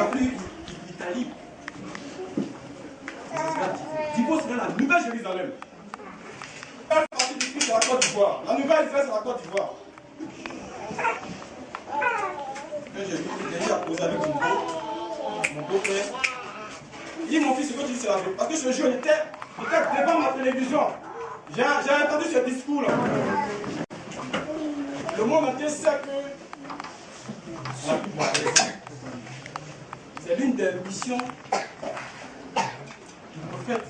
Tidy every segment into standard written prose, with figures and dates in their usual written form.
pris l'Italie. Divo, c'est dans la Nouvelle Jérusalem. La partie du Christ, c'est la Côte d'Ivoire. La Nouvelle Israël, c'est la Côte d'Ivoire. Quand j'ai eu à causer avec mon beau-frère, il dit, mon fils, ce que tu dis, c'est la vérité. Parce que ce jour, il était devant ma télévision. J'ai entendu ce discours-là. Le monde entier sait que la Bible c'est l'une des missions du prophète.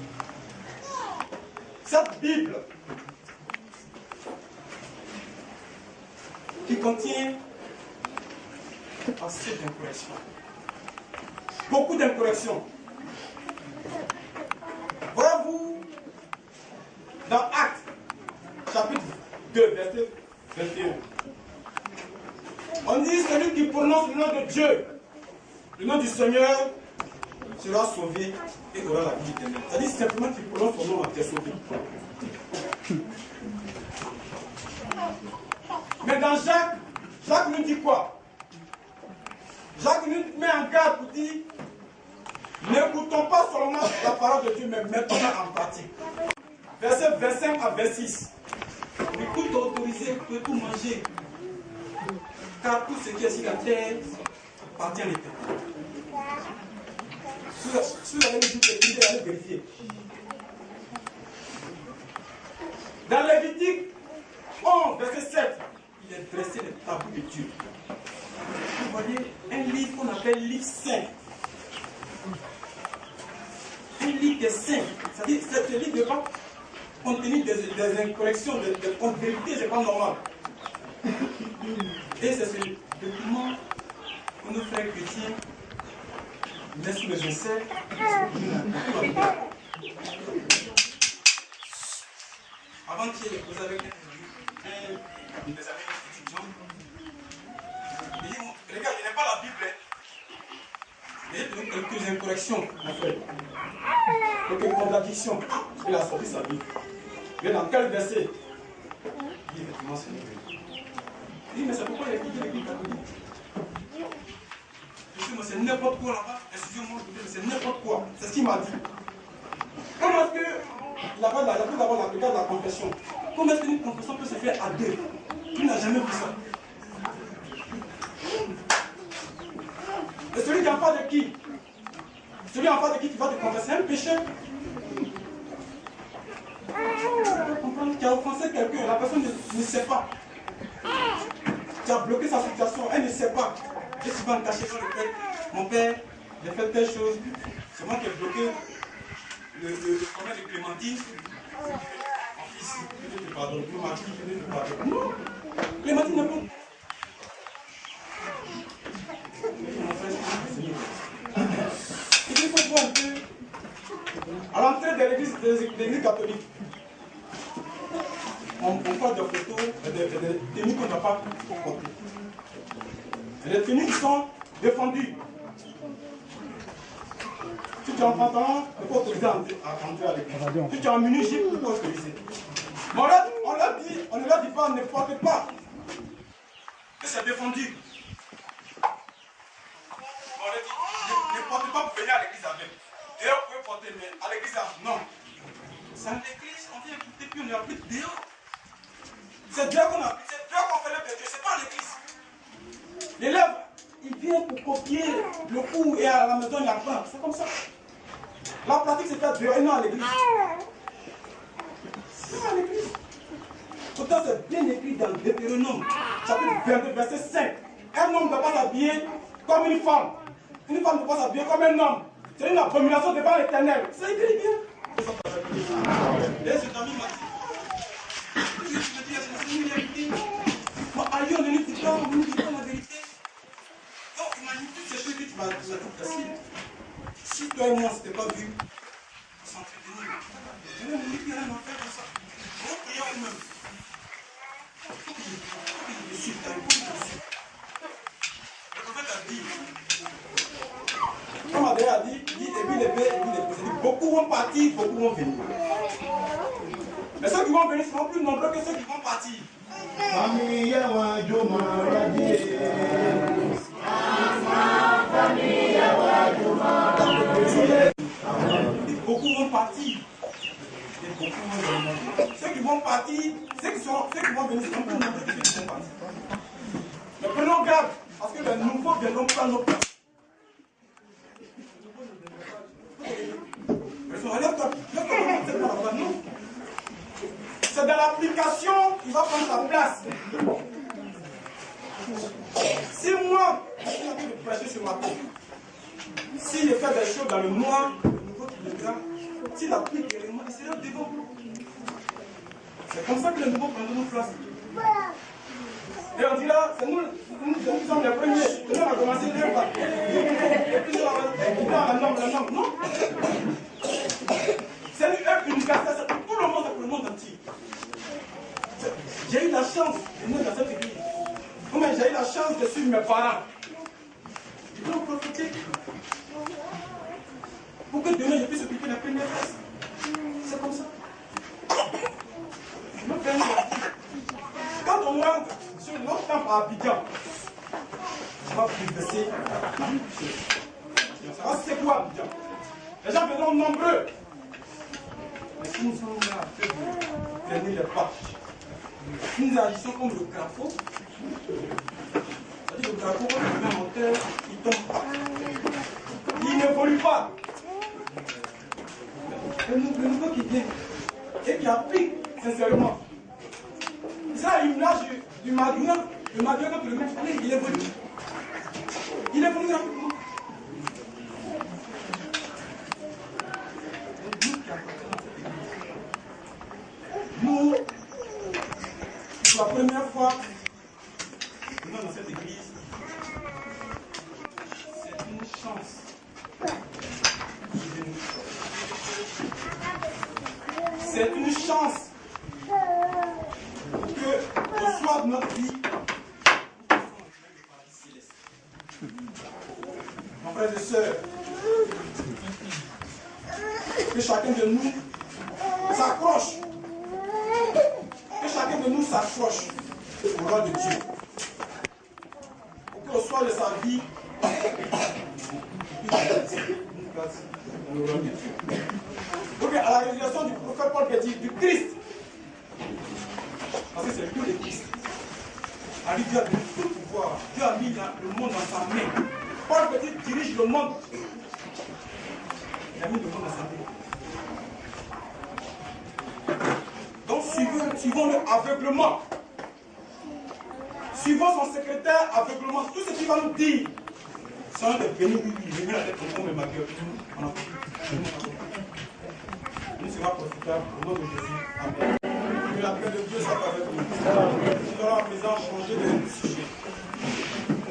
Cette Bible qui contient assez d'incorrections. Beaucoup d'incorrections. Voyez-vous, dans Actes, chapitre 2, verset 21, on dit celui qui prononce le nom de Dieu, le nom du Seigneur, sera sauvé et aura la vie éternelle. C'est-à-dire simplement qu'il prononce son nom, tu es sauvé. Mais dans Jacques, Jacques nous dit quoi? Jacques nous met en garde pour dire, n'écoutons pas seulement la parole de Dieu, mais mettons-la en pratique. Verset 25 à 26. L'écoute autorisée peut tout manger, car tout ce qui est sur la terre appartient à l'Éternel. Si vous avez dit que vous allez vérifier. Dans Lévitique 11, verset 7, il est dressé le tableau de Dieu. Vous voyez un livre qu'on appelle livre saint. Un livre des saints. C'est-à-dire que ce livre ne va pas contenir des incorrections, des vérités, c'est pas normal. Et c'est ce document que nos frères chrétiens mettent sous les aisselles. Avant-hier, vous avez un des amis étudiants. Il dit, les gars, il n'est pas la Bible. Il y a quelques incorrections, mon frère. Quelques contradictions. Il a sorti sa Bible. Mais dans quel verset? Il dit, effectivement, c'est une vérité. Il dit, mais c'est pourquoi il a quitté l'église catholique? Je dis, mais c'est n'importe quoi là-bas. Excusez-moi, c'est n'importe quoi. C'est ce qu'il m'a dit. Comment est-ce que, là-bas, il a pris d'abord la plupart de la confession. Comment est-ce qu'une confession peut se faire à deux? Il n'a jamais vu ça. Et celui qui est en face de qui? Celui en face de qui tu vas te confesser un péché? Tu as offensé quelqu'un, la personne ne sait pas. Tu as bloqué sa situation, elle ne sait pas. Et tu vas me cacher sur le père. Mon père, j'ai fait telle chose. C'est moi qui ai bloqué le commerce de Clémentine. Mon fils, je te pardonne. Ma fille, je te pardonne. Non, Clémentine n'est pas. Il faut voir que, à l'entrée de l'église catholique, on parle de photos, des tenues qu'on n'a pas portées. Les tenues qui sont défendues. Si tu es en pantalon, il faut autoriser à entrer à l'église. Si tu es en mini-jupe, il faut autoriser. Mais on ne leur dit pas, ne portez pas. Que c'est défendu. On leur dit, ne portez pas pour venir à l'église avec. D'ailleurs, vous pouvez porter, mais à l'église, non. C'est à l'église, on vient écouter, puis on est appris dehors. C'est Dieu qu'on applique, c'est Dieu qu'on fait l'œuvre de Dieu, c'est pas à l'église. L'élève, il vient pour copier le cours et à la maison il apprend. C'est comme ça. La pratique c'est fait dehors et non à l'église. C'est pas à l'église. Pourtant c'est bien écrit dans Deutéronome, chapitre 22, verset 5. Un homme ne doit pas s'habiller comme une femme. Une femme ne doit pas s'habiller comme un homme. C'est une abomination devant l'Éternel. C'est écrit bien. Et cet ami m'a dit. Ailleurs, on ne dit pas la vérité. Donc, il m'a dit toutes ces choses que tu vas tout facile. Si toi et moi, on ne s'était pas vu, on s'entretenir. Je vais me dire qu'il y a rien à faire de ça. On va prier nous-mêmes. Il faut que je suis, le prophète a dit, comme Adrien a dit, il dit, et puis les bébés, beaucoup vont partir, beaucoup vont venir. Mais ceux qui vont venir seront plus nombreux que ceux qui vont partir. Famille, Beaucoup vont partir. Ceux qui vont partir, ceux qui vont venir, sont plus nombreux que ceux qui vont partir. Mais prenons garde, parce que les nouveaux viendront prendre nos places. C'est dans l'application qu'il va prendre sa place. Si moi, je suis en train de prêcher ce matin, s'il fait des choses dans le noir, le nouveau qui viendra, s'il applique les éléments, il sera devant. C'est comme ça que les nouveaux prendront nos places. Et on dit là, c'est nous sommes les premiers. Nous on a commencé dès pas. Et puis on a la norme. Non. C'est une œuvre universelle, c'est pour tout le monde, c'est pour le monde entier. J'ai eu la chance de venir dans cette église. Comment j'ai eu la chance de suivre mes parents. Ils vont profiter. Pour que demain je puisse occuper la première place. C'est comme ça. Quand on rentre sur notre temple à Abidjan, on va progresser. On saura c'est quoi Abidjan. Les gens viendront nombreux. Mais si nous sommes là, traîner les pas, nous agissons comme le crapaud. C'est-à-dire que le crapaud, quand il met en terre, il ne tombe pas. Il n'évolue pas. Le nouveau qui vient et qui applique sincèrement. C'est là l'image du Madonna. Le Madonna, quand le met, il évolue. Il évolue rapidement. Nous, pour la première fois, nous sommes dans cette église. C'est une chance. C'est une chance que au soir de notre vie, mon frère et sœurs, que chacun de nous s'accroche. Que chacun de nous s'accroche au roi de Dieu. Pour qu'au soir de sa vie, donc à la révélation du prophète Paul qui dit du Christ, parce que c'est le Dieu de Christ. Ali Dieu a donné tout le pouvoir. Dieu a mis le monde dans sa main. Paul petit dirige le monde. Il a mis le monde dans sa main. Donc suivons-le aveuglement. Suivons son secrétaire aveuglement. Tout ce qu'il va nous dire. Sans de venir, oui, venir la tête au fond de ma gueule. Nous sera profitable au nom de Jésus. Amen. Que la paix de Dieu soit avec nous. Nous allons à présent changer de sujet.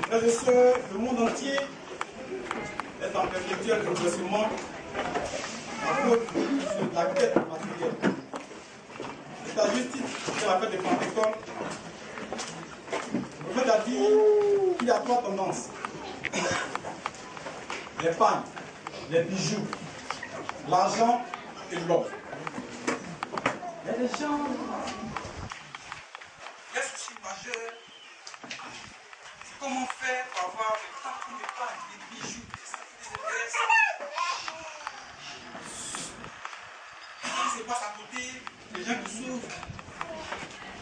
Frères et sœurs, le monde entier est en perpétuel progressement à cause de la quête matérielle. C'est à justice de la fête des Pentecôtes. Le prophète a dit qu'il y a trois tendances. Les pagnes, les bijoux, l'argent et l'or. Il y a des gens. Le souci majeur, c'est comment faire pour avoir le temps de pagnes, des bijoux, des intérêts. Ce qui se passe à côté, les gens qui souffrent,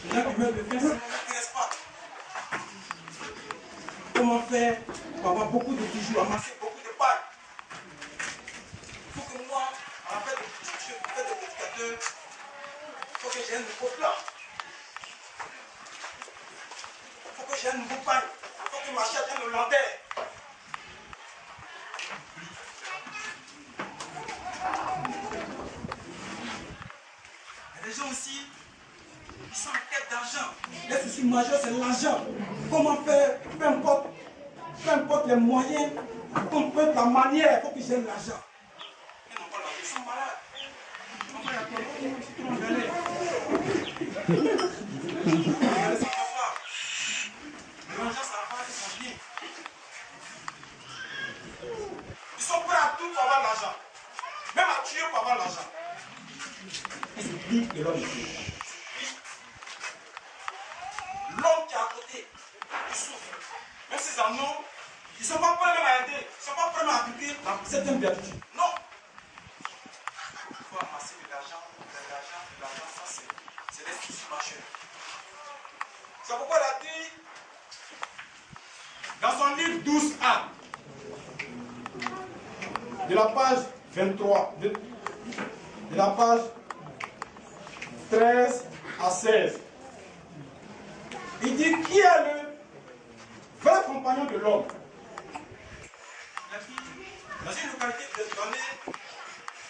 les gens qui meurent de faim, ça ne m'intéresse pas. Comment faire pour avoir beaucoup de bijoux, amasser beaucoup de pagnes? Il faut que moi, à la fête de prédicateur, il faut que j'ai un nouveau plan. Il faut que j'ai un nouveau pagne. Il faut que ma chatte ait le lanterne. Il y a des gens aussi qui sont en quête d'argent. Le souci majeur, c'est l'argent. Comment faire, peu importe les moyens, peu importe la manière, il faut que j'aie l'argent. Ils n'ont pas l'argent, ils sont malades. On va y attendre, ils sont en galère. Ça va pas. L'argent, ça va pas, ils sont bien. Ils sont prêts à tout pour avoir l'argent. Même à tuer pour avoir l'argent. Et c'est pire que l'homme. L'homme qui est à côté, il souffre. Même s'ils en ont, Ils ne sont pas prêts même à aider. Ils ne sont pas prêts à appliquer la 7e béatitude. Non. Il faut amasser de l'argent. Ça c'est l'institution marché. C'est pourquoi il a dit dans son livre 12a, de la page 23, de la page 13 à 16, il dit qui est le vrai compagnon de l'homme. Dans une localité donnée,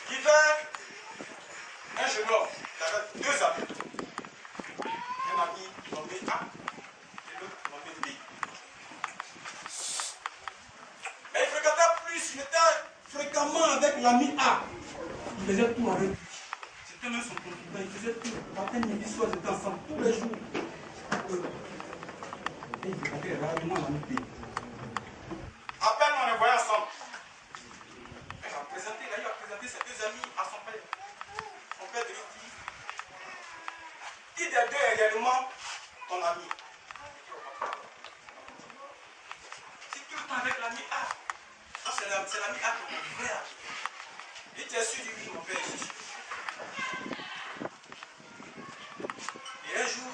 il vivait un jeune homme qui avait 2 amis. Un ami nommé A et l'autre nommé B. Mais il fréquentait plus, il était fréquemment avec l'ami A. Il faisait tout avec lui. C'était même son concubin, il faisait tout. Matin, midi, soir, ils étaient ensemble tous les jours. Et il fréquentait rarement l'ami B. À peine on les voyait ensemme. Il a eu à présenter ses 2 amis à son père. Son père lui dit, qui des 2 est réellement ton ami? Si tout le temps avec l'ami A, non, c'est l'ami A qui est mon frère. Il était sûr du oui, mon père est sûr. Et un jour,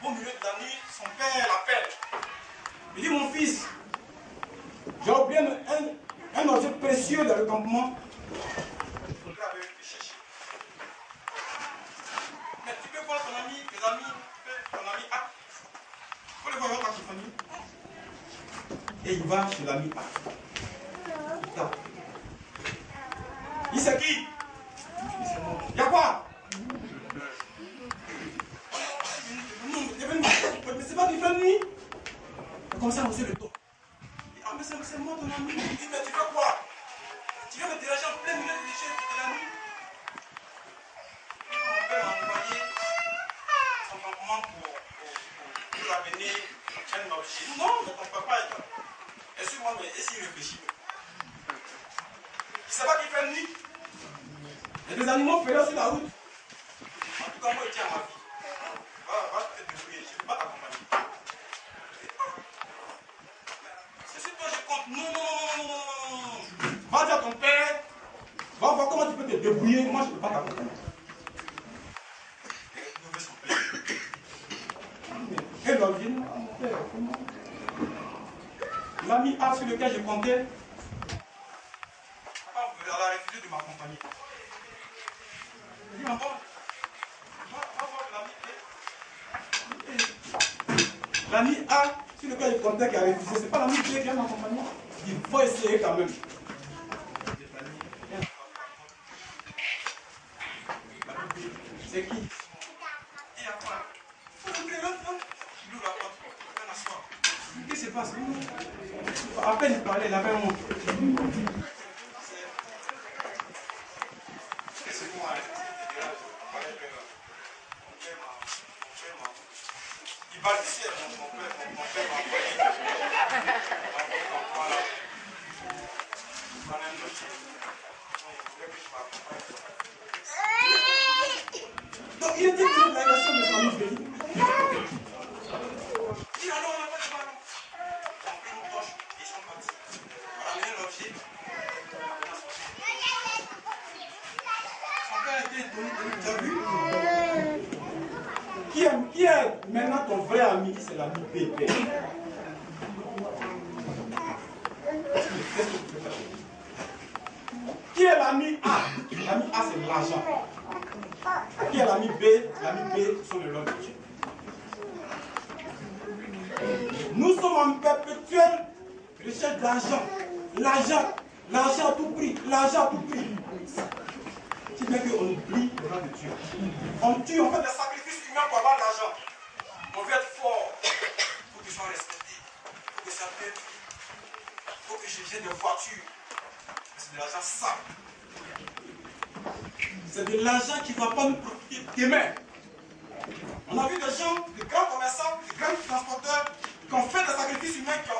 au milieu de la nuit, son père l'appelle. Il dit, mon fils, j'ai oublié un objet précieux dans le campement. Il faudra aller le chercher. Mais tu peux voir ton ami, ton ami A. Tu peux le voir dans ta famille. Et il va chez l'ami A. Il tape. Il c'est qui? Il y a quoi? Mais c'est pas qu'il fait nuit. Il commence à hausser le dos. Ah, mais c'est moi ton ami. Il dit, mais tu veux quoi? Tu viens me déranger en plein milieu de la nuit? Mon père m'a envoyé son campement pour amener un objet. Non, mais ton papa est là. Et sur moi, mais essaye de réfléchir. Tu sais pas qu'il fait nuit? Il y a des animaux féroces sur la route. En tout cas, moi, je tiens à ma vie. Va te débrouiller, je ne vais pas t'accompagner. C'est sur toi que je compte. Non. Va dire à ton père, va voir comment tu peux te débrouiller. Moi, je ne peux pas t'accompagner. Et l'on vient, mon père, comment? L'ami A sur lequel je comptais, elle a refusé de m'accompagner. Il dit, encore, va voir l'ami A sur lequel je comptais qui a refusé. Ce n'est pas l'ami B qui vient m'accompagner. Il faut essayer quand même. C'est qui? Et après, il faut ouvrir la porte. Il ouvre la porte. Il vient s'asseoir. Qu'est-ce qui se passe? À peine il parlait, il avait un mot. C'est moi. Il balbutiait, mon père m'a envoyé. Donc il était de la relation de son fils. Il dit alors on n'a pas de ballon. Ils ont pris une torche et ils sont partis. On a amené l'objet. Son père était étonné de lui. Tu as vu? Qui est maintenant ton vrai ami? C'est l'ami Pépé. Qu'est-ce que tu peux faire? Qui est l'ami A? L'ami A, c'est l'argent. Qui est l'ami B? L'ami B, sont le l'homme de Dieu. Nous sommes en perpétuelle recherche d'argent. L'argent à tout prix. L'argent à tout prix. Si bien qu'on oublie le nom de Dieu. On tue, on fait des sacrifices humains pour avoir l'argent. On veut être fort. Il faut que je sois respecté. Il faut que ça paie. Il faut que j'ai des voitures. C'est de l'argent sale. C'est de l'argent qui ne va pas nous profiter demain. On a vu des gens, des grands commerçants, des grands transporteurs qui ont fait des sacrifices humains, qui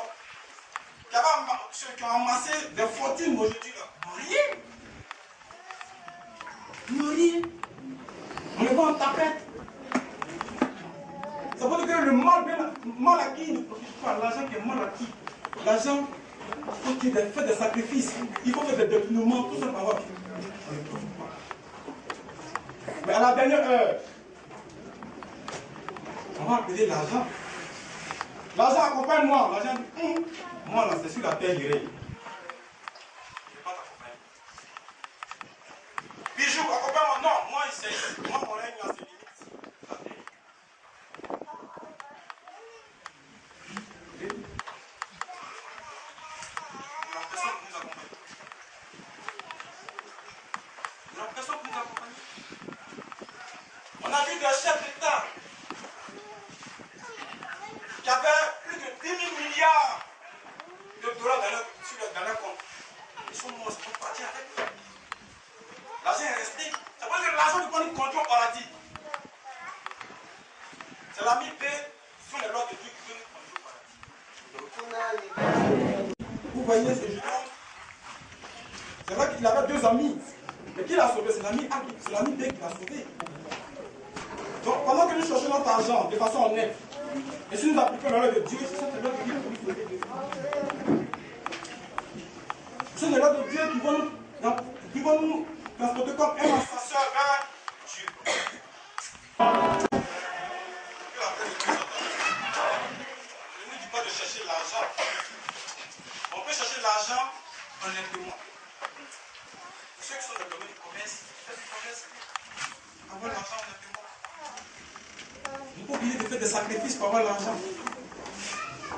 ont amassé des fortunes aujourd'hui. Rien. Rien. On les voit en tapette. Ça veut dire que le mal acquis ne profite pas. L'argent qui est mal acquis l'argent, il faut qu'il fasse des sacrifices, il faut faire des détournements, tout ça par mais à la dernière heure, on va appeler l'argent. L'argent accompagne-moi. L'argent dit, moi là, c'est sur la terre, j'irai. Je ne vais pas t'accompagner. Bijou, accompagne-moi. Non, moi, c'est moi, mon règne là, c'est limite. La terre. La personne qui nous accompagne. La personne qui nous accompagne. On a vu des chefs d'État qui avaient plus de 10 000 milliards de dollars dans leur compte. Ils sont morts, ils sont partis avec. L'argent est resté. C'est parce que l'argent qu'on conduit au paradis. C'est l'ami P sur les lois de Dieu qui peut nous conduire au paradis. Vous voyez ce jeune homme? C'est vrai qu'il avait deux amis. Mais qui l'a sauvé? C'est l'ami A, c'est l'ami B qui l'a sauvé. Donc pendant que nous cherchons notre argent de façon honnête, et si nous appliquons la loi de Dieu, c'est cette loi de Dieu qui nous sauver. C'est les lois de Dieu qui vont nous transporter comme un ascenseur vers Dieu. Je ne dis pas de chercher l'argent. On peut chercher l'argent honnêtement. Pour ceux qui sont dans le domaine du commerce, faites du commerce, avoir l'argent honnêtement. Il ne faut pas oublier de faire des sacrifices pour avoir l'argent.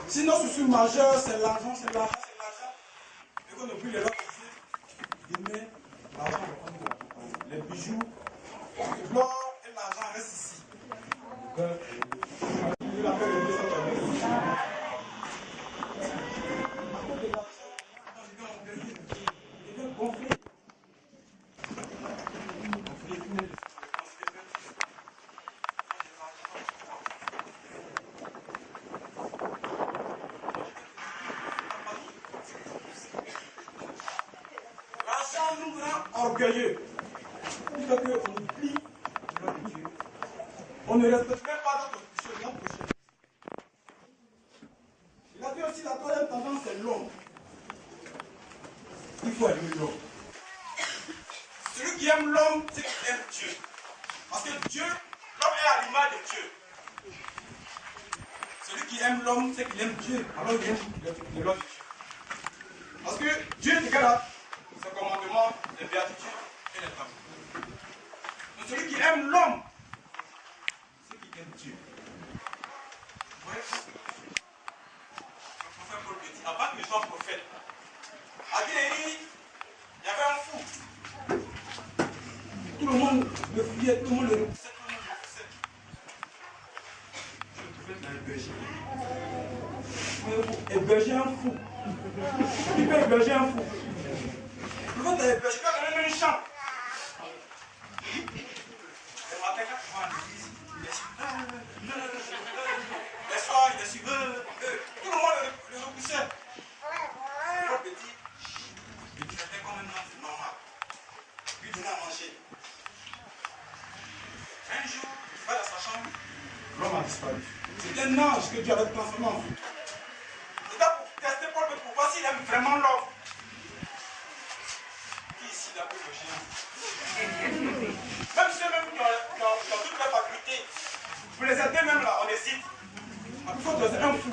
Si notre souci majeur, c'est l'argent, c'est l'argent, c'est l'argent. Et qu'on oublie les lois de Dieu, il met l'argent dans les bijoux, l'or et l'argent restent ici. Il a fait le Dieu, ça va venir. À cause de l'argent, quand je vais engager, je vais gonfler. L'argent nous rend orgueilleux. Il fait qu'on oublie le nom de Dieu. On ne respecte même pas notre prochain. Il a dit aussi la troisième tendance, c'est l'homme. Il faut aimer l'homme. Celui qui aime l'homme, c'est qu'il aime Dieu. Parce que Dieu, l'homme est à l'image de Dieu. Celui qui aime l'homme, c'est qu'il aime Dieu. Alors il aime le loi de Dieu. Parce que Dieu déclare ses commandements, les béatitudes et les tabous. Donc celui qui aime l'homme, c'est qu'il aime Dieu. Vous voyez? Le prophète Paul dit, avant que je sois prophète, à Guéry, il y avait un fou. Tout le monde le fuyait, tout le monde le repoussait, tout le monde le repoussait. Le prophète l'a hébergé. Héberger un fou. Qui peut héberger un fou? Le prophète l'a hébergé, quand on a même une chambre. Le matin, quand tu vas à l'église, il est sur. Les soirs, il est sur. Tout le monde le repoussait. Le prophète dit, il traitait comme un homme normal. Lui donnait à manger. Un jour, il va dans sa chambre, l'homme a disparu. C'est un ange que Dieu avait transformé en fou. C'était pour tester Paul pour voir s'il aime vraiment l'homme. Qui ici n'a plus le chien? Même ceux-mêmes qui ont toutes les facultés, pour les aider même là, on hésite. Il faut doser un fou.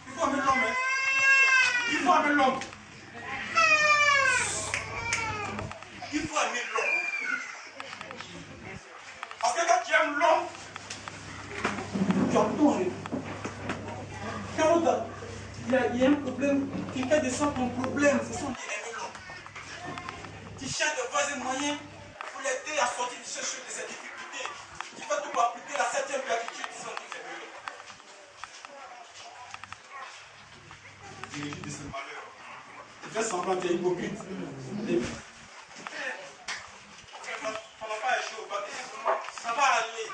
Il faut aimer l'homme. Il faut aimer l'homme. Il faut aimer l'homme. Parce que quand tu aimes l'homme, tu as tout enlevé. Quand il y a un problème, tu fais de ça ton problème. C'est ça qu'on dit aimer l'homme. Tu cherches de voies et moyens pour l'aider à sortir de ses difficultés. Tu fais tout pour appliquer la 7e béatitude qui sont tous aimer l'homme. Dirigé de ce malheur. Tu fais semblant que tu es hypocrite. Ça va aller.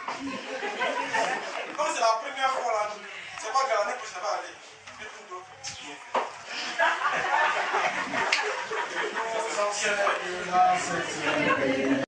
Comme c'est la première fois là, c'est pas que l'année prochaine ça va aller. Mais tout d'autre, bien fait.